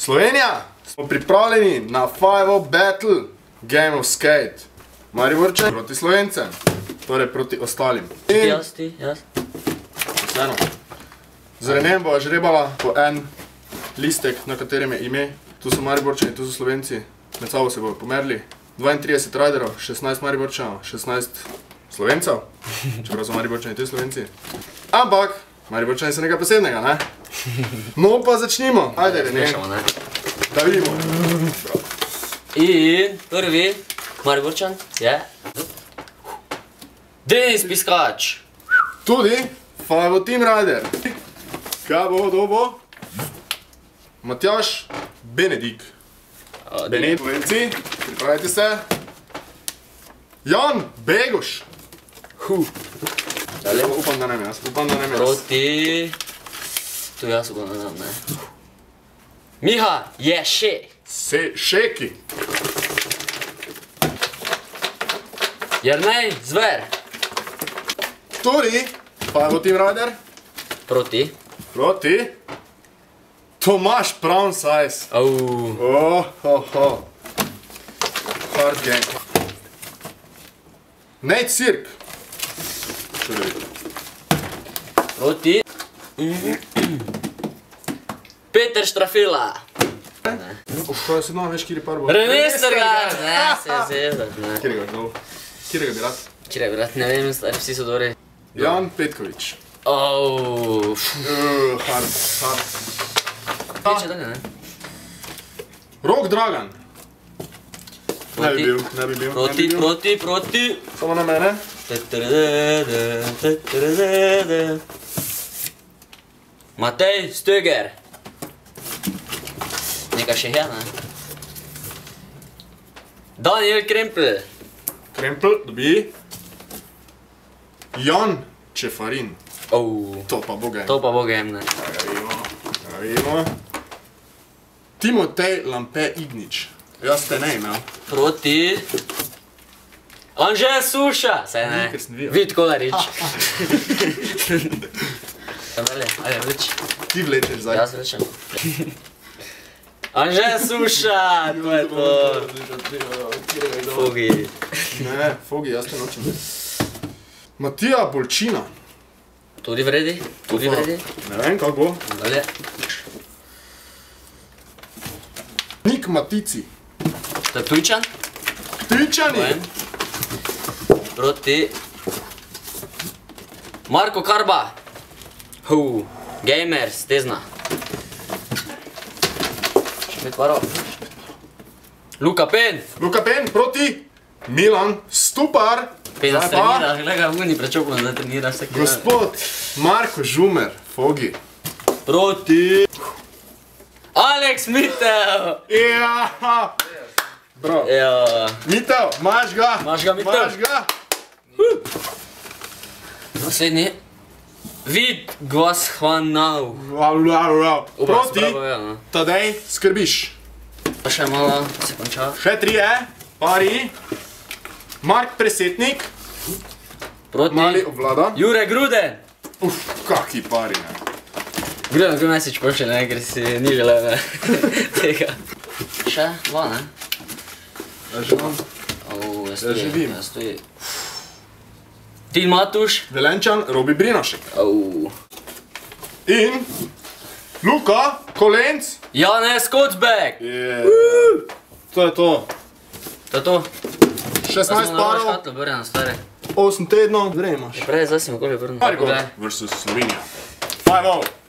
Slovenija, smo pripravljeni na 5-0 battle Game of Skate. Mariborčani proti Slovencem, torej proti ostalim. Jaz, ti, jaz. Vseeno. Z Renem bova žrebala po en listek, na katerem je ime. Tu so Mariborčani, tu so Slovenci. Med sabo se bojo pomerili. 32 riderov, 16 Mariborčanov, 16 Slovencev. Čeprav so Mariborčani tudi Slovenci. Ampak, Mariborčani so nekaj posebnega, ne? No pa začnimo. Ajde, Rene. Da vidimo. In prvi Mariborčan je Denis Piskač. Tudi 5-0 team rider. Kaj bo dobo? Matjaž Benedik. Benet, Slovenci, pripravite se. Jan Begoš. Upam, da nem jaz. Proti... Tu jaz upam, da nem, ne. Miha Ješe. Šeki. Jernej Zver. Tudi 5-0 team rider. Proti... Tomaž Brown Size. Hard gang. Nate Cirk. Proti... Peter Štrafila. Kaj se doma veš, kjer je par bo? Rene Strgač. Ne, se zezaš, ne. Kjer ga dol? Kjer ga bi rad? Kjer je brat, ne vem, vsi so dobri. Jan Petkovič. Hard. Peče dalje, ne? Rok Dragan. Ne bi bil. Proti. Samo na mene. Matej Stöger. Nekaj še je, ne? Daniel Krempel. Krempel dobi. Jan Čefarin. To pa bo game. To pa bo game, ne? Da vidimo. Timotej Lampe Ignič. Jaz te ne imel. Proti... Anže Suša. Saj ne. Vid Kolarič. Ajde, vleč. Ti vlečeš zdaj. Jaz vlečem. Anže Suša, to je to. Fogi. Ne, Fogi, jaz te nočem. Matija Bolčina. Tudi vredi. Ne vem, kako bo. Dalje. Nik Matici. To je Ptujčan. Ptujčani. Proti... Marko Karba. Gamers, Tezna. Še pet parov. Luka Pen. Proti Milan Stupar. Pen nas trenira, gledaj ga vuni prečopljen, da trenira vsaki dan. Gospod Marko Žumer, Fogi. Proti... Alex Mitev. Ja. Bravo. Mitev, maš ga. Mitev. Naslednji. Vid Gvashvanov. Proti Tadej Skrbiš. Pa še malo se konča. Še 3 pari. Mark Presetnik. Proti Mali obvlada. Jure Gruden. Kaki pari, ne. Gruden, kaj mesič pošle, ne, ker si ni želel, ne, tega. Še 2, ne? Ja že imam. Jaz živim. Tin Matuš. Velenčan Robi Brinošek. In Luka Kolenc. Janez Kocbek. To je to. 16 parov. 8 tednov. Zdaj imaš. Prej, zdaj si mi okoli vrnil. Maribor versus Slovenija. 5-0.